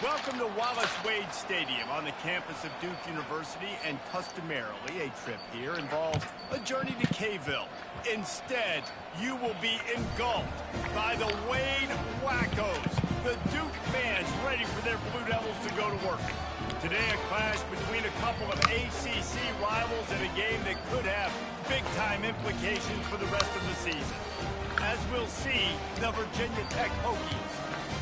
Welcome to Wallace Wade Stadium on the campus of Duke University, and customarily a trip here involves a journey to K-ville. Instead, you will be engulfed by the Wade Wackos, the Duke fans ready for their Blue Devils to go to work. Today, a clash between a couple of ACC rivals in a game that could have big-time implications for the rest of the season. As we'll see, the Virginia Tech Hokies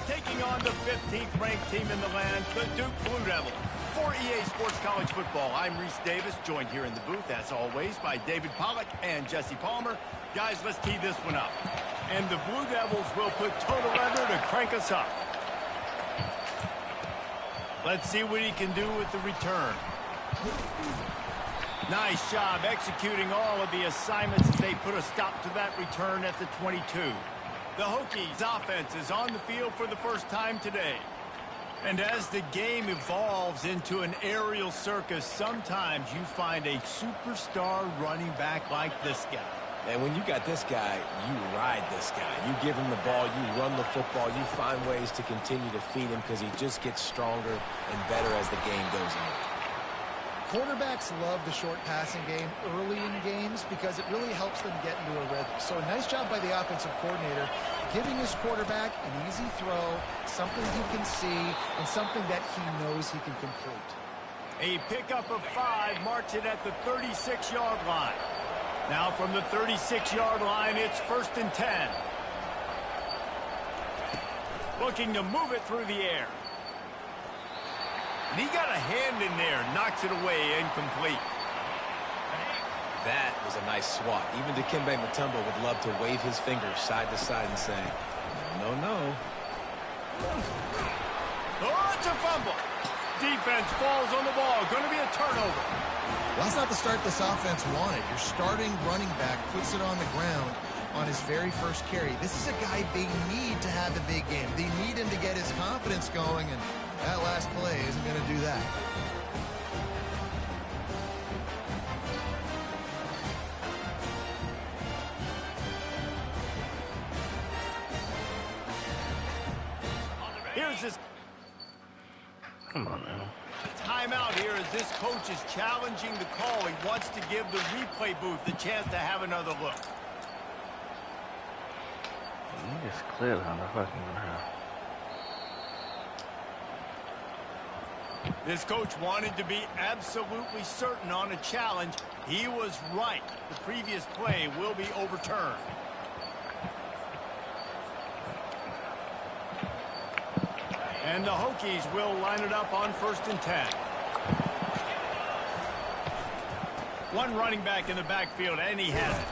taking on the 15th ranked team in the land, the Duke Blue Devils. For EA Sports College Football, I'm Reese Davis, joined here in the booth, as always, by David Pollack and Jesse Palmer. Guys, let's tee this one up. And the Blue Devils will put total leather to crank us up. Let's see what he can do with the return. Nice job executing all of the assignments as they put a stop to that return at the 22. The Hokies offense is on the field for the first time today. And as the game evolves into an aerial circus, sometimes you find a superstar running back like this guy. And when you got this guy, you ride this guy. You give him the ball, you run the football, you find ways to continue to feed him because he just gets stronger and better as the game goes on. Quarterbacks love the short passing game early in games because it really helps them get into a rhythm. So a nice job by the offensive coordinator giving his quarterback an easy throw, something he can see, and something that he knows he can complete. A pickup of 5 marks it at the 36-yard line. Now from the 36-yard line, it's 1st and 10. Looking to move it through the air. And he got a hand in there, knocks it away, incomplete. That was a nice swat. Even Dikembe Mutombo would love to wave his fingers side to side and say, no, no, no. Oh, it's a fumble. Defense falls on the ball. Going to be a turnover. Well, that's not the start this offense wanted. Your starting running back puts it on the ground on his very first carry. This is a guy they need to have a big game. They need him to get his confidence going, and that last play isn't going to do that. Here's this. Come on now. Timeout here as this coach is challenging the call. He wants to give the replay booth the chance to have another look. You just cleared on the fucking This coach wanted to be absolutely certain on a challenge. He was right. The previous play will be overturned. And the Hokies will line it up on 1st and 10. One running back in the backfield, and he has it.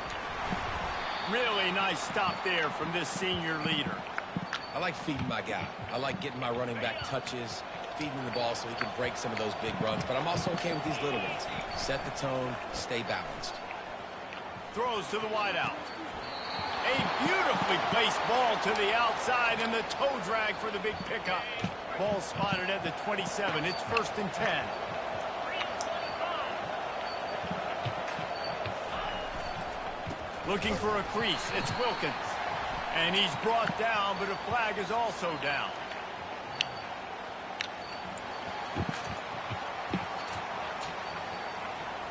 Really nice stop there from this senior leader. I like feeding my guy. I like getting my running back touches, feeding him the ball so he can break some of those big runs. But I'm also okay with these little ones. Set the tone, stay balanced. Throws to the wideout. A beautifully placed ball to the outside, and the toe drag for the big pickup. Ball spotted at the 27. It's 1st and 10. Looking for a crease. It's Wilkins. And he's brought down, but a flag is also down.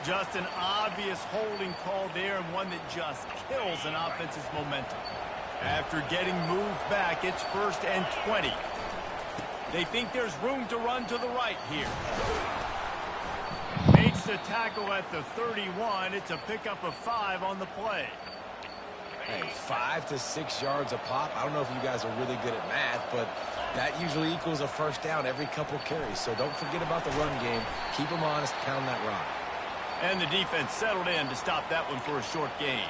Just an obvious holding call there, and one that just kills an offense's momentum. After getting moved back, it's 1st and 20. They think there's room to run to the right here. Makes the tackle at the 31. It's a pickup of 5 on the play. Hey, 5 to 6 yards a pop. I don't know if you guys are really good at math, but that usually equals a 1st down every couple carries. So don't forget about the run game. Keep them honest, pound that rock. And the defense settled in to stop that one for a short gain.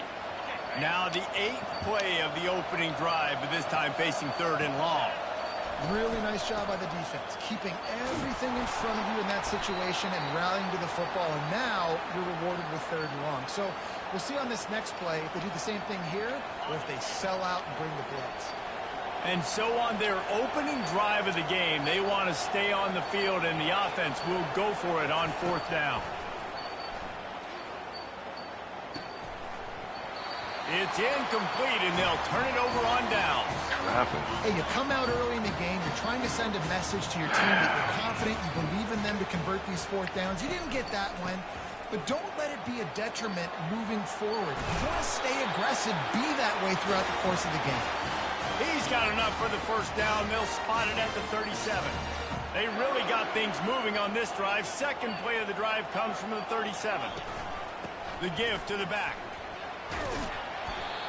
Now the 8th play of the opening drive, but this time facing 3rd and long. Really nice job by the defense, keeping everything in front of you in that situation and rallying to the football. And now you're rewarded with 3rd and long. So we'll see on this next play if they do the same thing here or if they sell out and bring the blitz. And so on their opening drive of the game, they want to stay on the field, and the offense will go for it on 4th down. It's It's incomplete, and they'll turn it over on down. Hey, you come out early in the game, you're trying to send a message to your team that you're confident, you believe in them to convert these fourth downs. You didn't get that one, but don't let it be a detriment moving forward. If you want to stay aggressive, be that way throughout the course of the game. He's got enough for the first down. They'll spot it at the 37. They really got things moving on this drive. Second play of the drive comes from the 37. The give to the back.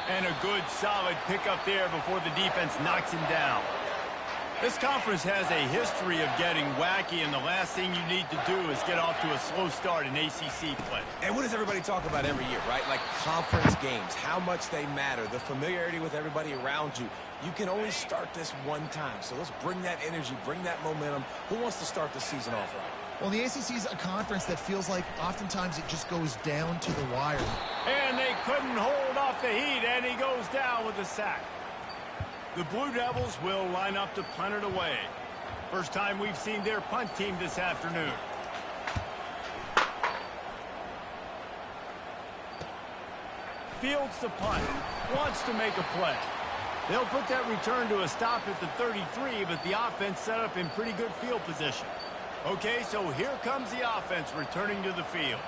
And a good, solid pickup there before the defense knocks him down. This conference has a history of getting wacky, and the last thing you need to do is get off to a slow start in ACC play. And what does everybody talk about every year, right? Like conference games, how much they matter, the familiarity with everybody around you. You can only start this one time, so let's bring that energy, bring that momentum. Who wants to start the season off right? Well, the ACC is a conference that feels like oftentimes it just goes down to the wire. And they couldn't hold off the heat, and he goes down with a sack. The Blue Devils will line up to punt it away. First time we've seen their punt team this afternoon. Fields the punt. Wants to make a play. They'll put that return to a stop at the 33, but the offense set up in pretty good field position. Okay, so here comes the offense returning to the field.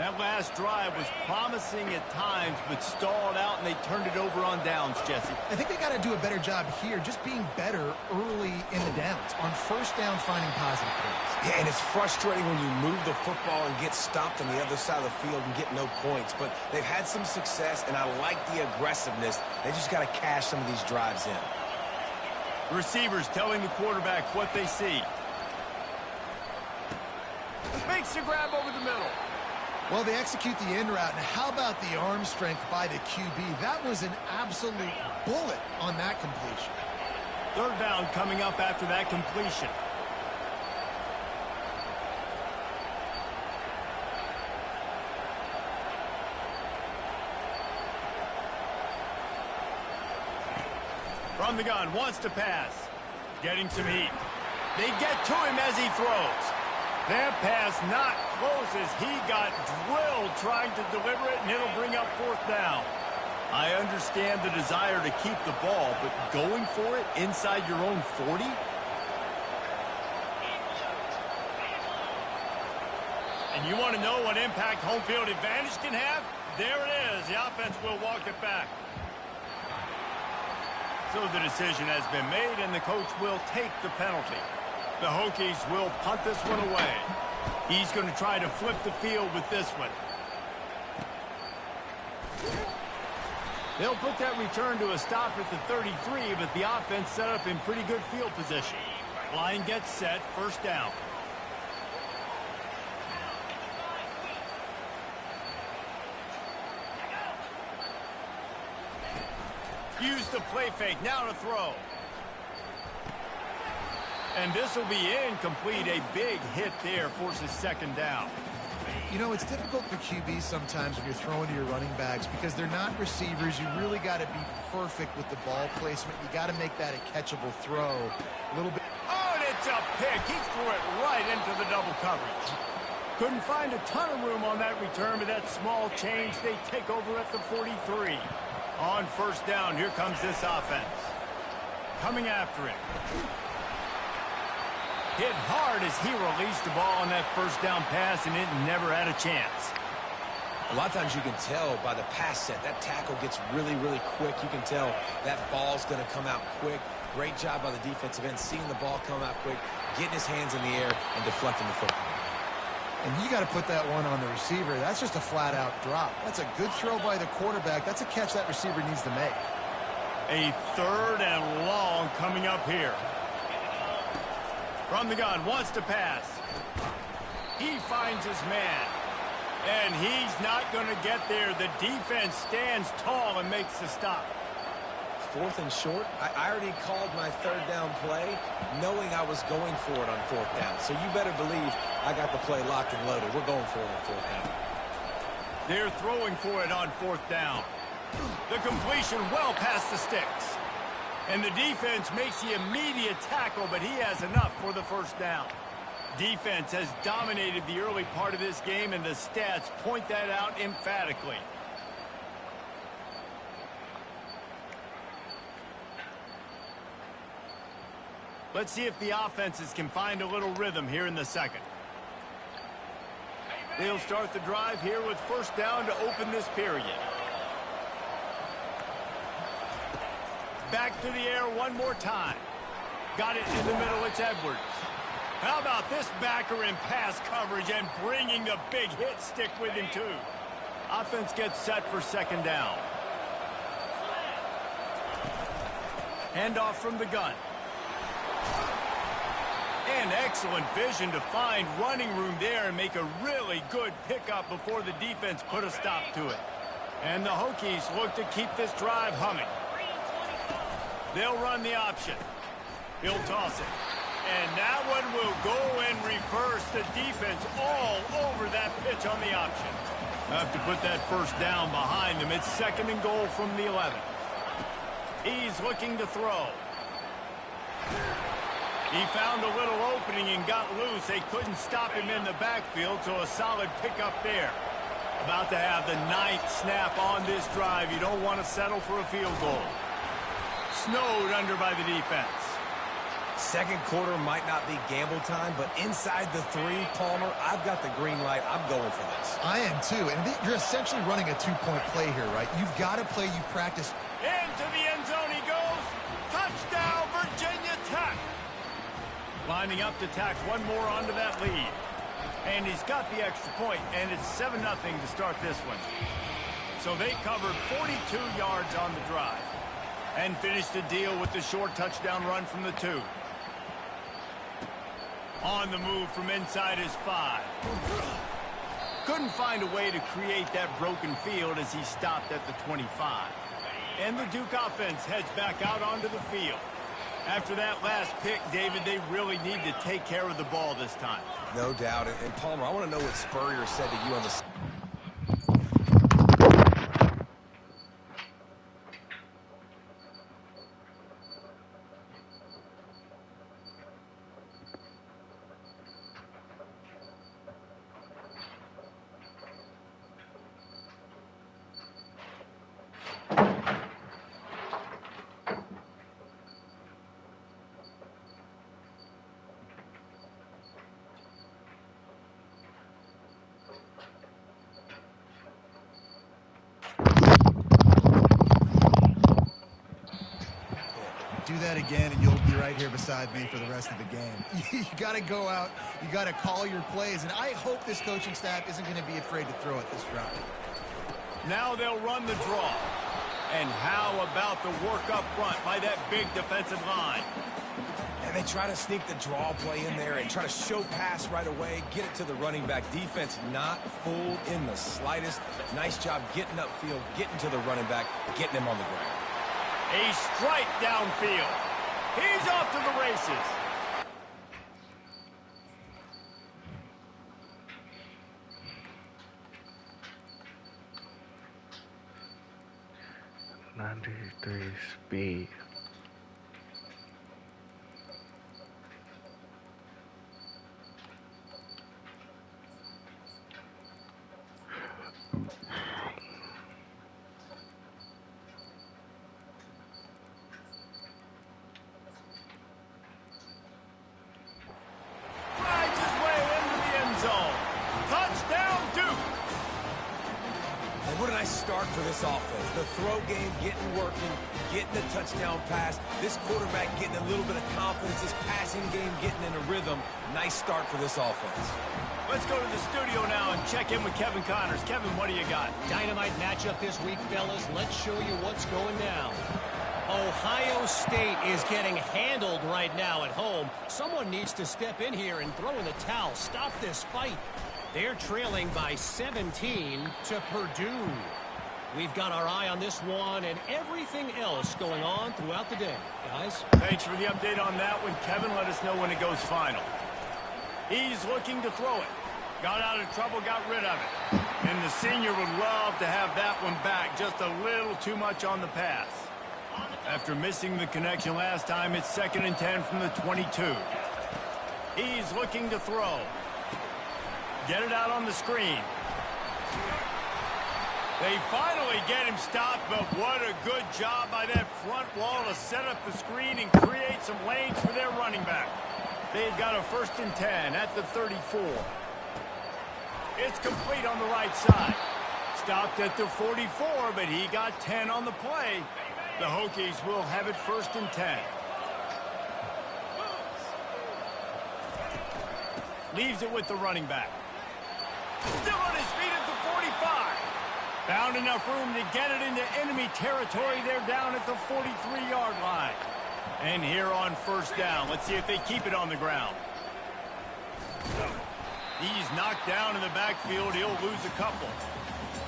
That last drive was promising at times, but stalled out, and they turned it over on downs, Jesse. I think they got to do a better job here, just being better early in the downs. On first down, finding positive plays. Yeah, and it's frustrating when you move the football and get stopped on the other side of the field and get no points. But they've had some success, and I like the aggressiveness. They just got to cash some of these drives in. Receivers telling the quarterback what they see. Makes the grab over the middle. Well, they execute the end route, and how about the arm strength by the QB? That was an absolute bullet on that completion. Third down coming up after that completion. From the gun, wants to pass. Getting some heat. They get to him as he throws. That pass not close as he got drilled trying to deliver it, and it'll bring up fourth down. I understand the desire to keep the ball, but going for it inside your own 40? And you want to know what impact home field advantage can have? There it is. The offense will walk it back. So the decision has been made, and the coach will take the penalty. The Hokies will punt this one away. He's going to try to flip the field with this one. They'll put that return to a stop at the 33, but the offense set up in pretty good field position. Line gets set, first down. Use the play fake, now to throw. And this will be incomplete. A big hit there forces second down. You know, it's difficult for QBs sometimes when you're throwing to your running backs because they're not receivers. You really got to be perfect with the ball placement. You got to make that a catchable throw. A little bit. Oh, and it's a pick. He threw it right into the double coverage. Couldn't find a ton of room on that return, but that small change, they take over at the 43. On first down, here comes this offense. Coming after it. Hit hard as he released the ball on that first down pass, and it never had a chance. A lot of times you can tell by the pass set, that tackle gets really, really quick. You can tell that ball's going to come out quick. Great job by the defensive end, seeing the ball come out quick, getting his hands in the air, and deflecting the football. And you got to put that one on the receiver. That's just a flat-out drop. That's a good throw by the quarterback. That's a catch that receiver needs to make. A third and long coming up here. From the gun, wants to pass. He finds his man. And he's not going to get there. The defense stands tall and makes the stop. Fourth and short. I already called my third down play knowing I was going for it on fourth down. So you better believe I got the play locked and loaded. We're going for it on fourth down. They're throwing for it on fourth down. The completion well past the sticks. And the defense makes the immediate tackle, but he has enough for the first down. Defense has dominated the early part of this game, and the stats point that out emphatically. Let's see if the offenses can find a little rhythm here in the second. They'll start the drive here with first down to open this period. Back to the air one more time. Got it in the middle, it's Edwards. How about this backer in pass coverage and bringing the big hit stick with him too. Offense gets set for second down. Handoff from the gun. And excellent vision to find running room there and make a really good pickup before the defense put a stop to it. And the Hokies look to keep this drive humming. They'll run the option. He'll toss it. And that one will go and reverse the defense all over that pitch on the option. Have to put that first down behind them. It's second and goal from the 11. He's looking to throw. He found a little opening and got loose. They couldn't stop him in the backfield, so a solid pickup there. About to have the 9th snap on this drive. You don't want to settle for a field goal. Snowed under by the defense. Second quarter might not be gamble time, but inside the 3, Palmer, I've got the green light. I'm going for this. I am too, and you're essentially running a 2-point play here, right? You've got to play you practice. Into the end zone he goes. Touchdown, Virginia Tech. Lining up to tack one more onto that lead. And he's got the extra point, and it's 7-0 to start this one. So they covered 42 yards on the drive and finished the deal with the short touchdown run from the 2. On the move from inside his 5. Couldn't find a way to create that broken field as he stopped at the 25. And the Duke offense heads back out onto the field. After that last pick, David, they really need to take care of the ball this time. No doubt. And Palmer, I want to know what Spurrier said to you on the... Do that again, and you'll be right here beside me for the rest of the game. You got to go out. You got to call your plays, and I hope this coaching staff isn't going to be afraid to throw it this drive. Now they'll run the draw. And how about the work up front by that big defensive line? And they try to sneak the draw play in there and try to show pass right away, get it to the running back. Defense not fooled in the slightest. Nice job getting upfield, getting to the running back, getting him on the ground. A strike downfield. He's off to the races. Speed. Rides his way into the end zone. Touchdown, Duke. And what a nice start for this offense. The throw game getting working, getting the touchdown pass. This quarterback getting a little bit of confidence. This passing game getting in a rhythm. Nice start for this offense. Let's go to the studio now and check in with Kevin Connors. Kevin, what do you got? Dynamite matchup this week, fellas. Let's show you what's going down. Ohio State is getting handled right now at home. Someone needs to step in here and throw in the towel. Stop this fight. They're trailing by 17 to Purdue. We've got our eye on this one and everything else going on throughout the day. Guys? Thanks for the update on that one, Kevin. Let us know when it goes final. He's looking to throw it. Got out of trouble, got rid of it. And the senior would love to have that one back. Just a little too much on the pass. After missing the connection last time, it's 2nd and 10 from the 22. He's looking to throw. Get it out on the screen. They finally get him stopped, but what a good job by that front wall to set up the screen and create some lanes for their running back. They've got a 1st and 10 at the 34. It's complete on the right side. Stopped at the 44, but he got 10 on the play. The Hokies will have it 1st and 10. Leaves it with the running back. Still on his feet at the 45. Found enough room to get it into enemy territory. They're down at the 43-yard line. And here on 1st down, let's see if they keep it on the ground. He's knocked down in the backfield. He'll lose a couple.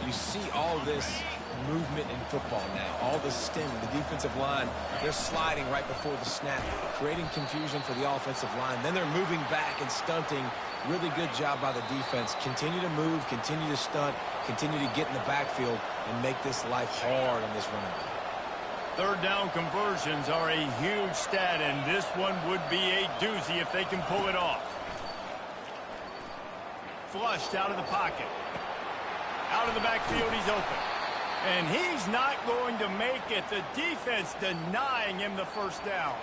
You see all this movement in football now. All the stem, the defensive line, they're sliding right before the snap, creating confusion for the offensive line. Then they're moving back and stunting. Really good job by the defense. Continue to move, continue to stunt, continue to get in the backfield and make this life hard on this running back. 3rd down conversions are a huge stat, and this one would be a doozy if they can pull it off. Flushed out of the pocket. Out of the backfield, he's open. And he's not going to make it. The defense denying him the 1st down.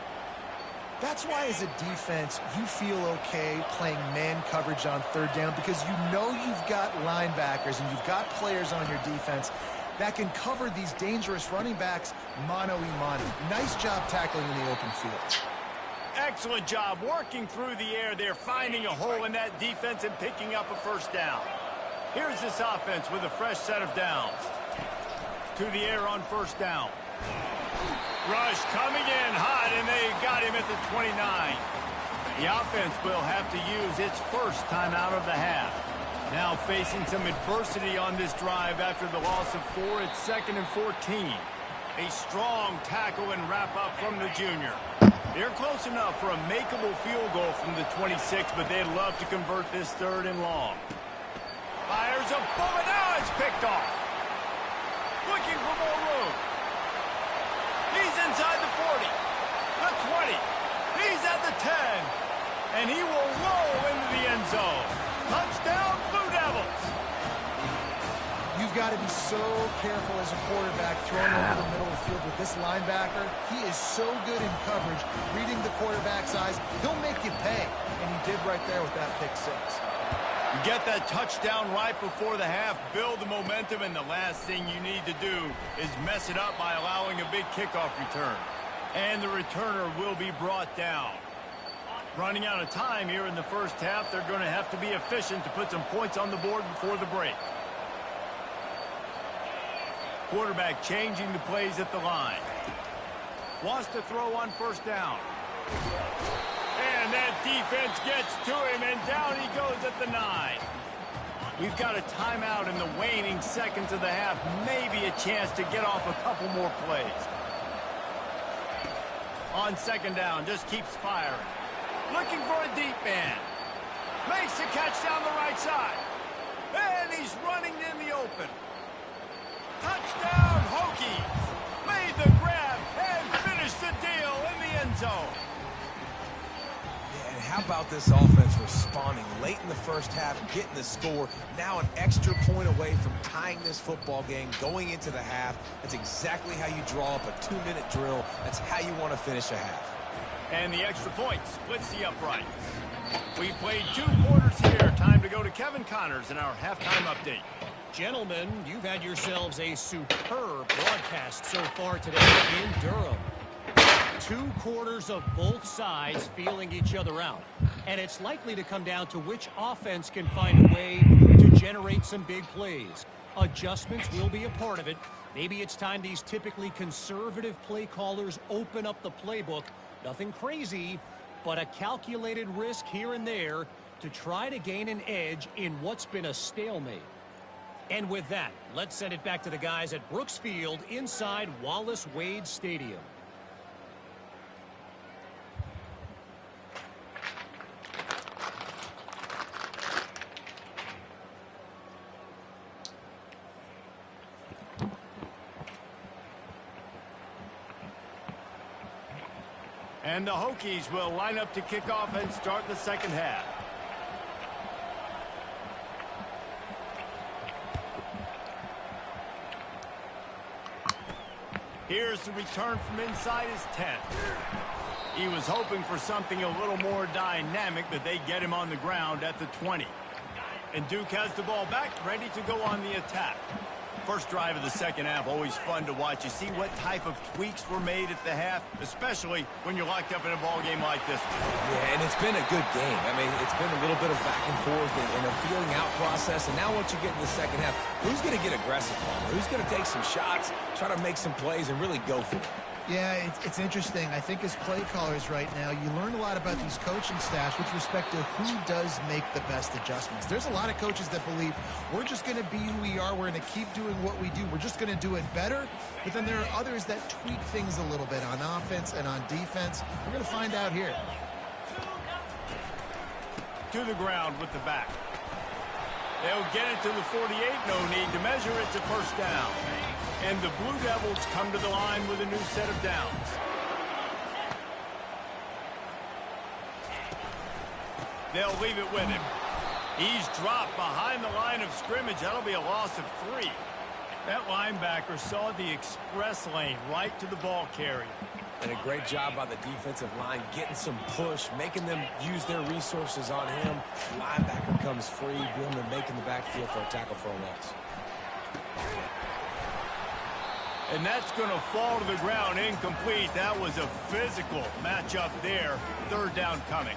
That's why, as a defense, you feel okay playing man coverage on 3rd down, because you know you've got linebackers and you've got players on your defense that can cover these dangerous running backs mano-a-mano. Nice job tackling in the open field. Excellent job working through the air. They're finding a hole in that defense and picking up a 1st down. Here's this offense with a fresh set of downs. To the air on 1st down. Rush coming in hot, and they got him at the 29. The offense will have to use its 1st timeout of the half. Now facing some adversity on this drive after the loss of 4. It's 2nd and 14. A strong tackle and wrap-up from the junior. They're close enough for a makeable field goal from the 26, but they'd love to convert this 3rd and long. Fires a bullet. Now it's picked off. Looking for more room. He's inside the 40, the 20. He's at the 10, and he will roll into the end zone. Touchdown, Blue Devils. You've got to be so careful as a quarterback throwing over the middle of the field with this linebacker. He is so good in coverage, reading the quarterback's eyes. He'll make you pay, and he did right there with that pick 6. You get that touchdown right before the half, build the momentum, and the last thing you need to do is mess it up by allowing a big kickoff return. And the returner will be brought down. Running out of time here in the 1st half, they're going to have to be efficient to put some points on the board before the break. Quarterback changing the plays at the line. Wants to throw on 1st down. And that defense gets to him, and down he goes at the 9. We've got a timeout in the waning seconds of the half. Maybe a chance to get off a couple more plays. On 2nd down, just keeps firing. Looking for a deep man. Makes the catch down the right side. And he's running in the open. Touchdown, Hokies. Made the grab and finished the deal in the end zone. And how about this offense responding late in the 1st half, getting the score, now an extra point away from tying this football game going into the half. That's exactly how you draw up a 2-minute drill. That's how you want to finish a half. And the extra point splits the uprights. We played 2 quarters here. Time to go to Kevin Connors in our halftime update. Gentlemen, you've had yourselves a superb broadcast so far today in Durham. 2 quarters of both sides feeling each other out. And it's likely to come down to which offense can find a way to generate some big plays. Adjustments will be a part of it. Maybe it's time these typically conservative play callers open up the playbook. Nothing crazy, but a calculated risk here and there to try to gain an edge in what's been a stalemate. And with that, let's send it back to the guys at Brooks Field inside Wallace Wade Stadium. And the Hokies will line up to kick off and start the 2nd half. Here's the return from inside his 10. He was hoping for something a little more dynamic, but they get him on the ground at the 20. And Duke has the ball back, ready to go on the attack. First drive of the second half, always fun to watch. You see what type of tweaks were made at the half, especially when you're locked up in a ball game like this one. Yeah, and it's been a good game. I mean, it's been a little bit of back and forth and a feeling out process. And now once you get in the second half, who's going to get aggressive, Palmer? Who's going to take some shots, try to make some plays, and really go for it? Yeah, it's interesting. I think as play callers right now, you learn a lot about these coaching staffs with respect to who does make the best adjustments. There's a lot of coaches that believe we're just going to be who we are. We're going to keep doing what we do. We're just going to do it better. But then there are others that tweak things a little bit on offense and on defense. We're going to find out here. To the ground with the back. They'll get it to the 48. No need to measure it to first down. And the Blue Devils come to the line with a new set of downs. They'll leave it with him. He's dropped behind the line of scrimmage. That'll be a loss of 3. That linebacker saw the express lane right to the ball carrier. And a great job by the defensive line, getting some push, making them use their resources on him. Linebacker comes free, boom, and making the backfield for a tackle for a loss. And that's going to fall to the ground incomplete. That was a physical matchup there. Third down coming.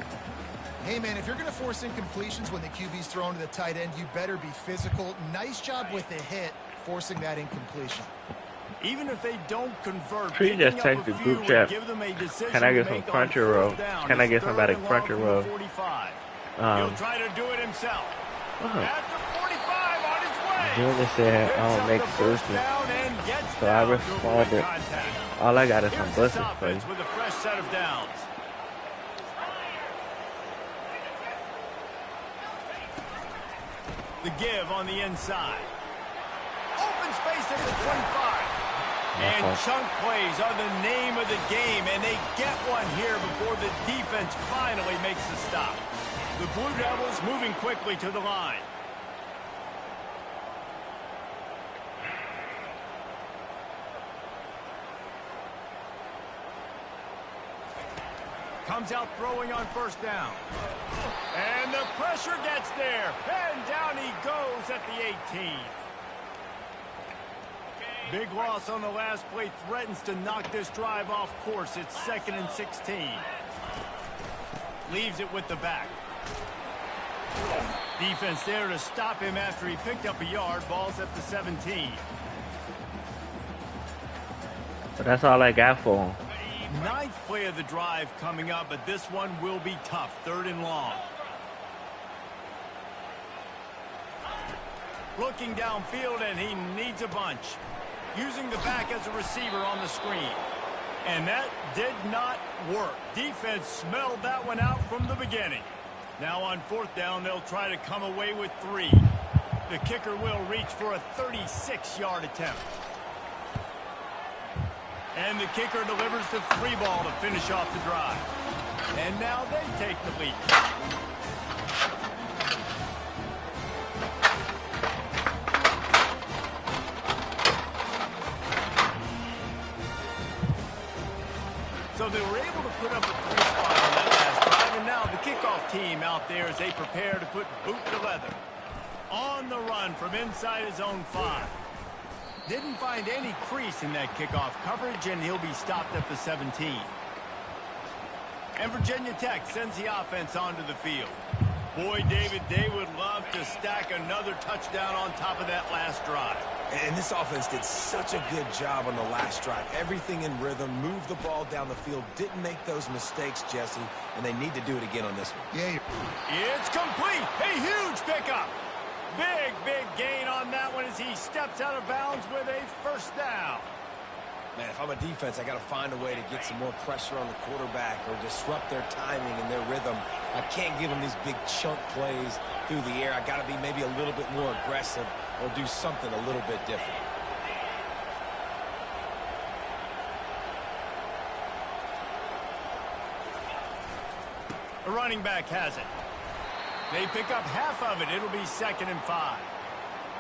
Hey, man, if you're going to force incompletions when the QB's thrown to the tight end, you better be physical. Nice job with the hit, forcing that incompletion. Even if they don't convert, Please just text the group chat. Can I get some Crunchyroll? Can I get somebody Crunchyroll? He'll try to do it himself. At the 45 on his way. Julie said I don't make business. So I responded, all I got is some buses for you. With a fresh set of downs. The give on the inside. Open space at the 25. And chunk plays are the name of the game, and they get one here before the defense finally makes the stop. The Blue Devils moving quickly to the line. Comes out throwing on first down. And the pressure gets there. And down he goes at the 18. Big loss on the last play threatens to knock this drive off course. It's 2nd and 16. Leaves it with the back. Defense there to stop him after he picked up a yard. Ball's at the 17. But that's all I got for him. 9th play of the drive coming up, but this one will be tough. 3rd and long. Looking downfield, and he needs a bunch. Using the back as a receiver on the screen. And that did not work. Defense smelled that one out from the beginning. Now on 4th down, they'll try to come away with 3. The kicker will reach for a 36-yard attempt. And the kicker delivers the free ball to finish off the drive. And now they take the lead. So they were able to put up a 3 spot on that last drive. And now the kickoff team out there as they prepare to put boot to leather. On the run from inside his own 5. Didn't find any crease in that kickoff coverage, and he'll be stopped at the 17. And Virginia Tech sends the offense onto the field. Boy, David, they would love to stack another touchdown on top of that last drive. And this offense did such a good job on the last drive. Everything in rhythm, moved the ball down the field, didn't make those mistakes, Jesse, and they need to do it again on this one. Yeah. It's complete. A huge pickup. Big gain on that one as he steps out of bounds with a first down. Man, if I'm a defense, I got to find a way to get some more pressure on the quarterback or disrupt their timing and their rhythm. I can't give them these big chunk plays through the air. I got to be maybe a little bit more aggressive or do something a little bit different. The running back has it. They pick up half of it. It'll be 2nd and 5.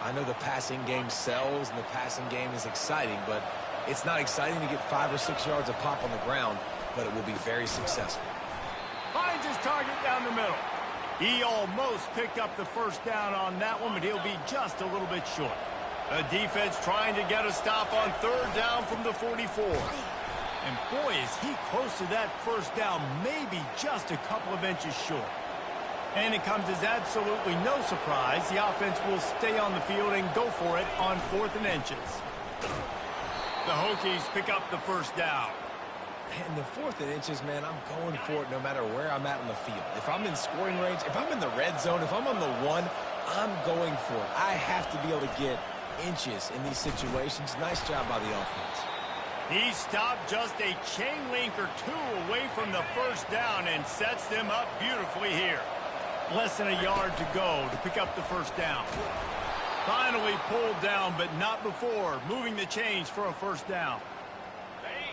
I know the passing game sells and the passing game is exciting, but It's not exciting to get 5 or 6 yards of pop on the ground, but it will be very successful. Finds his target down the middle. He almost picked up the first down on that one, but he'll be just a little bit short. The defense trying to get a stop on third down from the 44. And boy, is he close to that first down, maybe just a couple of inches short. And it comes as absolutely no surprise. The offense will stay on the field and go for it on 4th and inches. The Hokies pick up the first down. And the 4th and inches, man, I'm going for it no matter where I'm at on the field. If I'm in scoring range, if I'm in the red zone, if I'm on the 1, I'm going for it. I have to be able to get inches in these situations. Nice job by the offense. He stopped just a chain link or 2 away from the first down and sets them up beautifully here. Less than a yard to go to pick up the first down. Finally pulled down, but not before moving the chains for a first down.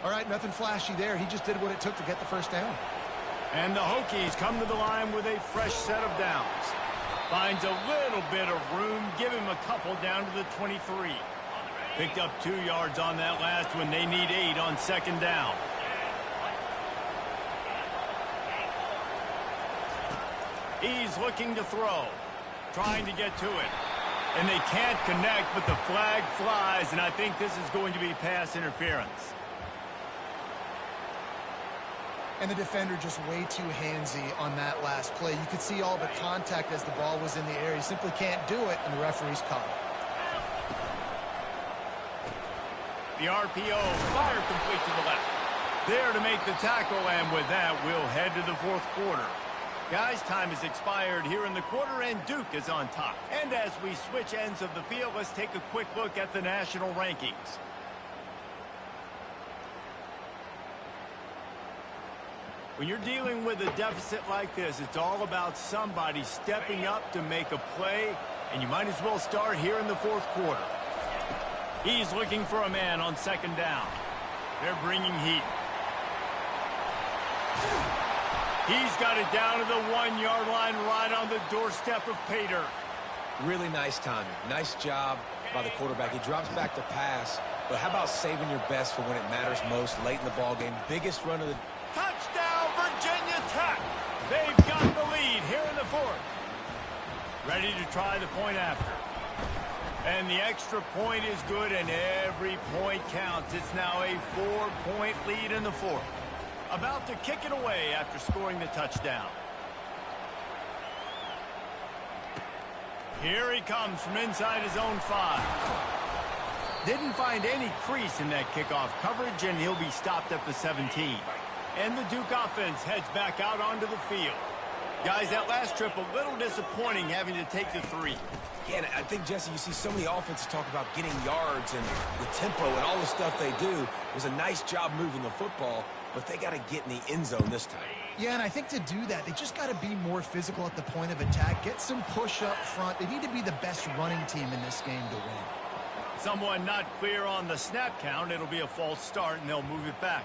All right, nothing flashy there. He just did what it took to get the first down. And the Hokies come to the line with a fresh set of downs. Finds a little bit of room, give him a couple down to the 23. Picked up 2 yards on that last one. They need 8 on second down. He's looking to throw, trying to get to it. And they can't connect, but the flag flies, and I think this is going to be pass interference. And the defender just way too handsy on that last play. You could see all the contact as the ball was in the air. He simply can't do it, and the referee's caught it. The RPO, fire complete to the left. There to make the tackle, and with that, we'll head to the 4th quarter. Guys, time has expired here in the quarter, and Duke is on top. And as we switch ends of the field, let's take a quick look at the national rankings. When you're dealing with a deficit like this, it's all about somebody stepping up to make a play, and you might as well start here in the 4th quarter. He's looking for a man on second down. They're bringing heat. He's got it down to the 1-yard line, right on the doorstep of Pater. Really nice timing. Nice job by the quarterback. He drops back to pass, but how about saving your best for when it matters most late in the ballgame? Biggest run of the... Touchdown, Virginia Tech! They've got the lead here in the 4th. Ready to try the point after. And the extra point is good, and every point counts. It's now a 4-point lead in the 4th. About to kick it away after scoring the touchdown. Here he comes from inside his own 5. Didn't find any crease in that kickoff coverage, and he'll be stopped at the 17. And the Duke offense heads back out onto the field. Guys, that last trip a little disappointing having to take the 3. Yeah, and I think, Jesse, you see so many offenses talk about getting yards and the tempo and all the stuff they do. It was a nice job moving the football, but they got to get in the end zone this time. Yeah, and I think to do that, they just got to be more physical at the point of attack, get some push up front. They need to be the best running team in this game to win. Someone not clear on the snap count. It'll be a false start, and they'll move it back.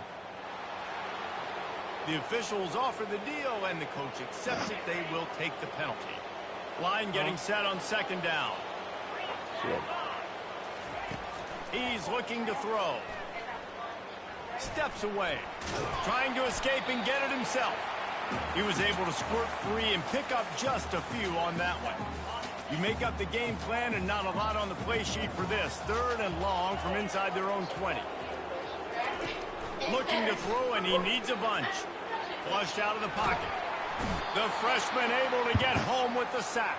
The officials offer the deal, and the coach accepts it. They will take the penalty. Line getting set on second down. He's looking to throw. Steps away. Trying to escape and get it himself. He was able to squirt free and pick up just a few on that one. You make up the game plan and not a lot on the play sheet for this. 3rd and long from inside their own 20. Looking to throw, and he needs a bunch. Flushed out of the pocket. The freshman able to get home with the sack.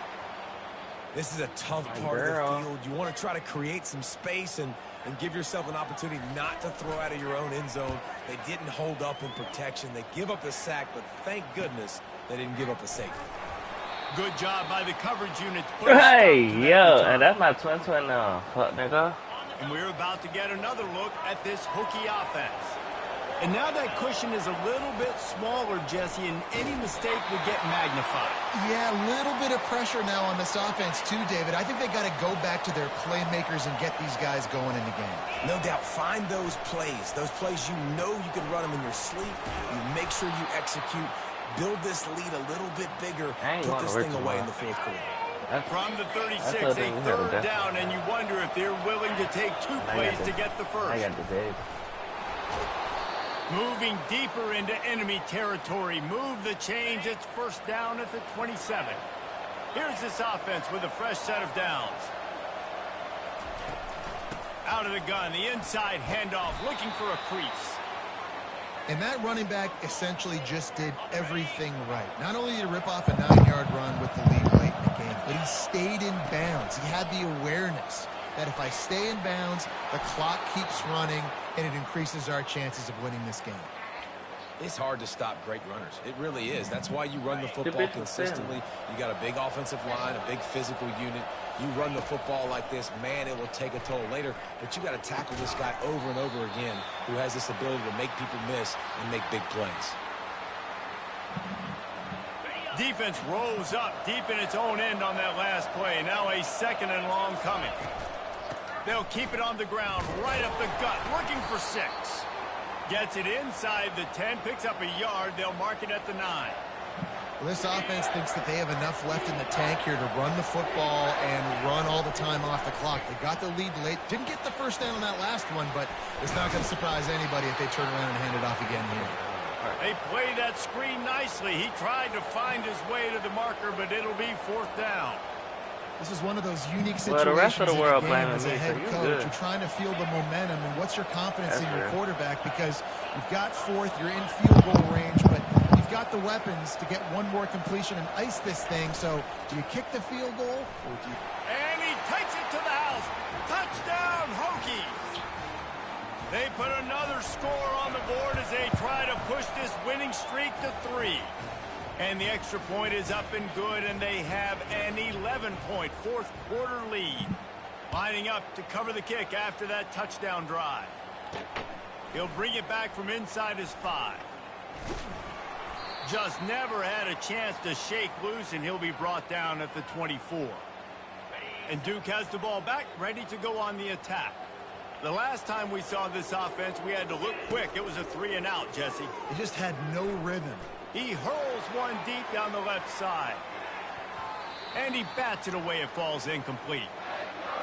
This is a tough part of the field. You want to try to create some space and give yourself an opportunity not to throw out of your own end zone. They didn't hold up in protection. They give up the sack, but thank goodness they didn't give up a safety. Good job by the coverage unit. Hey, yo, and that's my twin now. Fuck, nigga. And we're about to get another look at this Hokie offense. And now that cushion is a little bit smaller, Jesse, and any mistake would get magnified. Yeah, a little bit of pressure now on this offense too, David. I think they got to go back to their playmakers and get these guys going in the game. No doubt. Find those plays you know you can run them in your sleep. You make sure you execute. Build this lead a little bit bigger. Put this thing away in the 4th quarter. From the 36, a third down, and you wonder if they're willing to take 2 plays to get the first. I got the big. Moving deeper into enemy territory. Move the change. It's first down at the 27. Here's this offense with a fresh set of downs. Out of the gun, the inside handoff, looking for a crease. And that running back essentially just did everything right. Not only did he rip off a 9-yard run with the lead late in the game, but he stayed in bounds. He had the awareness that if I stay in bounds, the clock keeps running, and it increases our chances of winning this game. It's hard to stop great runners. It really is. That's why you run the football consistently. You got a big offensive line, a big physical unit. You run the football like this, man, it will take a toll later. But you got to tackle this guy over and over again who has this ability to make people miss and make big plays. Defense rolls up deep in its own end on that last play. Now a second and long coming. They'll keep it on the ground, right up the gut, looking for 6. Gets it inside the 10, picks up a yard. They'll mark it at the 9. Well, this offense thinks that they have enough left in the tank here to run the football and run all the time off the clock. They got the lead late. Didn't get the first down on that last one, but it's not going to surprise anybody if they turn around and hand it off again here. They play that screen nicely. He tried to find his way to the marker, but it'll be fourth down. This is one of those unique situations the rest of the world in the game blaming as a me, head so coach. good. You're trying to feel the momentum, and what's your confidence That's in your fair. quarterback? Because you've got fourth, you're in field goal range, but you've got the weapons to get one more completion and ice this thing. So do you kick the field goal, or do you... And he takes it to the house. Touchdown, Hokies. They put another score on the board as they try to push this winning streak to 3. And the extra point is up and good, and they have an 11-point fourth-quarter lead. Lining up to cover the kick after that touchdown drive. He'll bring it back from inside his 5. Just never had a chance to shake loose, and he'll be brought down at the 24. And Duke has the ball back, ready to go on the attack. The last time we saw this offense, we had to look quick. It was a 3-and-out, Jesse. It just had no rhythm. He hurls one deep down the left side. And he bats it away. It falls incomplete.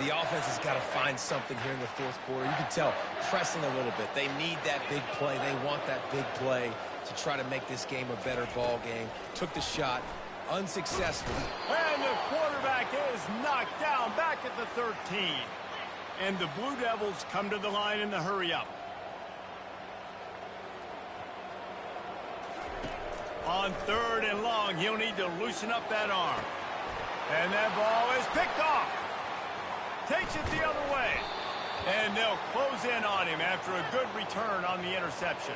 The offense has got to find something here in the fourth quarter. You can tell, pressing a little bit. They need that big play. They want that big play to try to make this game a better ball game. Took the shot, unsuccessful. And the quarterback is knocked down back at the 13. And the Blue Devils come to the line in the hurry-up. On third and long, he'll need to loosen up that arm. And that ball is picked off. Takes it the other way. And they'll close in on him after a good return on the interception.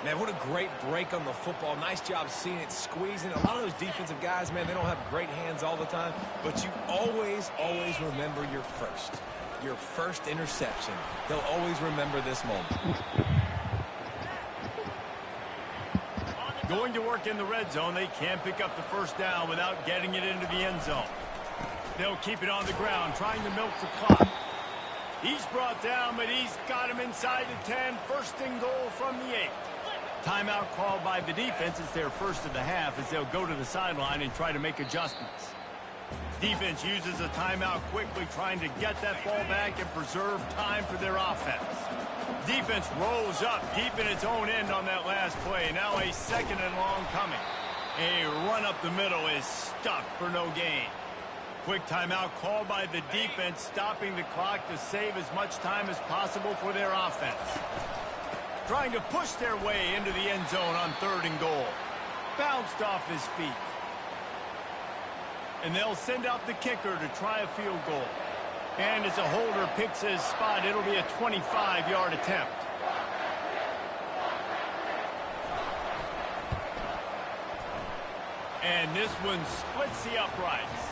Man, what a great break on the football. Nice job seeing it, squeezing. A lot of those defensive guys, man, they don't have great hands all the time. But you always, always remember your first interception. They'll always remember this moment. Going to work in the red zone. They can't pick up the first down without getting it into the end zone. They'll keep it on the ground, trying to milk the clock. He's brought down, but he's got him inside the 10. First and goal from the 8. Timeout called by the defense. It's their first of the half as they'll go to the sideline and try to make adjustments. Defense uses a timeout quickly, trying to get that ball back and preserve time for their offense. Defense rolls up deep in its own end on that last play. Now a second and long coming. A run up the middle is stuck for no gain. Quick timeout called by the defense, stopping the clock to save as much time as possible for their offense. Trying to push their way into the end zone on third and goal. Bounced off his feet. And they'll send out the kicker to try a field goal. And as a holder picks his spot, it'll be a 25-yard attempt. And this one splits the uprights.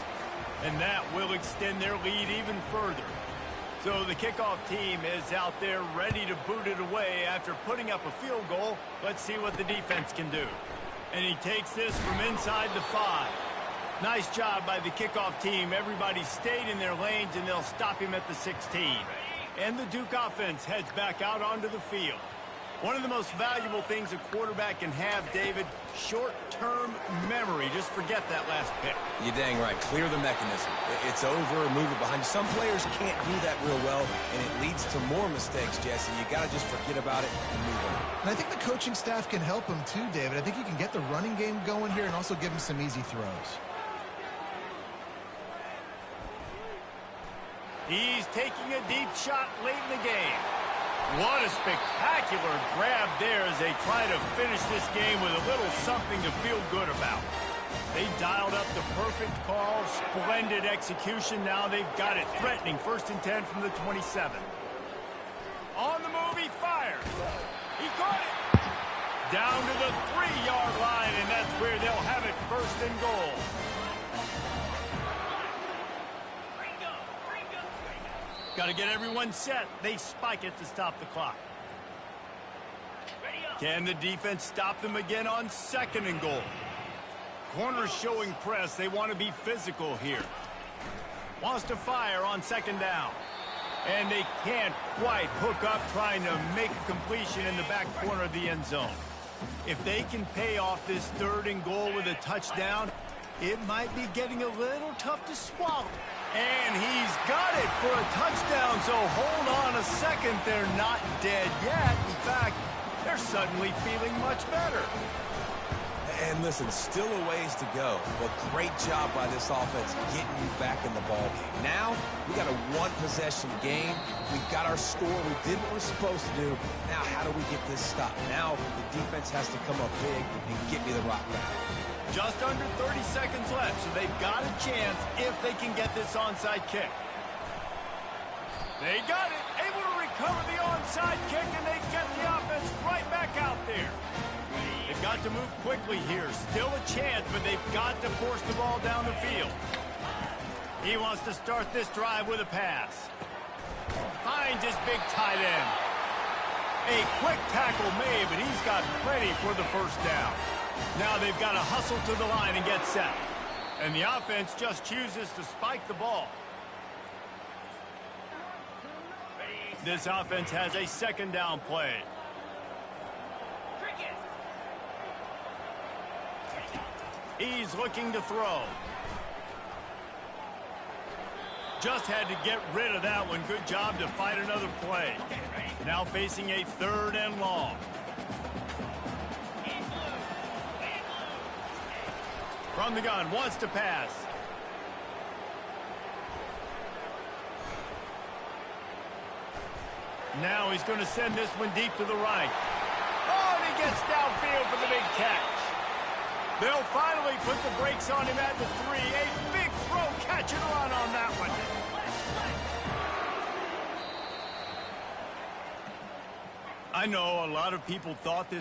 And that will extend their lead even further. So the kickoff team is out there ready to boot it away after putting up a field goal. Let's see what the defense can do. And he takes this from inside the 5. Nice job by the kickoff team. Everybody stayed in their lanes, and they'll stop him at the 16. And the Duke offense heads back out onto the field. One of the most valuable things a quarterback can have, David, short-term memory. Just forget that last pick. You're dang right. Clear the mechanism. It's over, move it behind you. Some players can't do that real well, and it leads to more mistakes, Jesse. You got to just forget about it and move on. And I think the coaching staff can help him too, David. I think you can get the running game going here and also give him some easy throws. He's taking a deep shot late in the game. What a spectacular grab there as they try to finish this game with a little something to feel good about. They dialed up the perfect call, splendid execution. Now they've got it threatening. 1st and 10 from the 27. On the move, he fires. He caught it. Down to the 3-yard line, and that's where they'll have it 1st and goal. Got to get everyone set. They spike it to stop the clock. Can the defense stop them again on 2nd and goal? Corners showing press. They want to be physical here. Wants to fire on 2nd down. And they can't quite hook up trying to make a completion in the back corner of the end zone. If they can pay off this 3rd and goal with a touchdown, it might be getting a little tough to swallow. And he's got it for a touchdown, so hold on a second. They're not dead yet. In fact, they're suddenly feeling much better. And listen, still a ways to go, but great job by this offense getting you back in the ball game. Now, we got a one-possession game. We've got our score. We did what we're supposed to do. Now, how do we get this stopped? Now, the defense has to come up big and get me the rock back. Just under 30 seconds left, so they've got a chance if they can get this onside kick. They got it, able to recover the onside kick, and they get the offense right back out there. They've got to move quickly here. Still a chance, but they've got to force the ball down the field. He wants to start this drive with a pass. Finds his big tight end. A quick tackle made, but he's got plenty for the 1st down. Now they've got to hustle to the line and get set. And the offense just chooses to spike the ball. This offense has a 2nd down play. He's looking to throw. Just had to get rid of that one. Good job to fight another play. Now facing a 3rd and long. From the gun, wants to pass. Now he's going to send this one deep to the right. Oh, and he gets downfield for the big catch. They'll finally put the brakes on him at the 3. A big throw, catch and run on that one. I know a lot of people thought this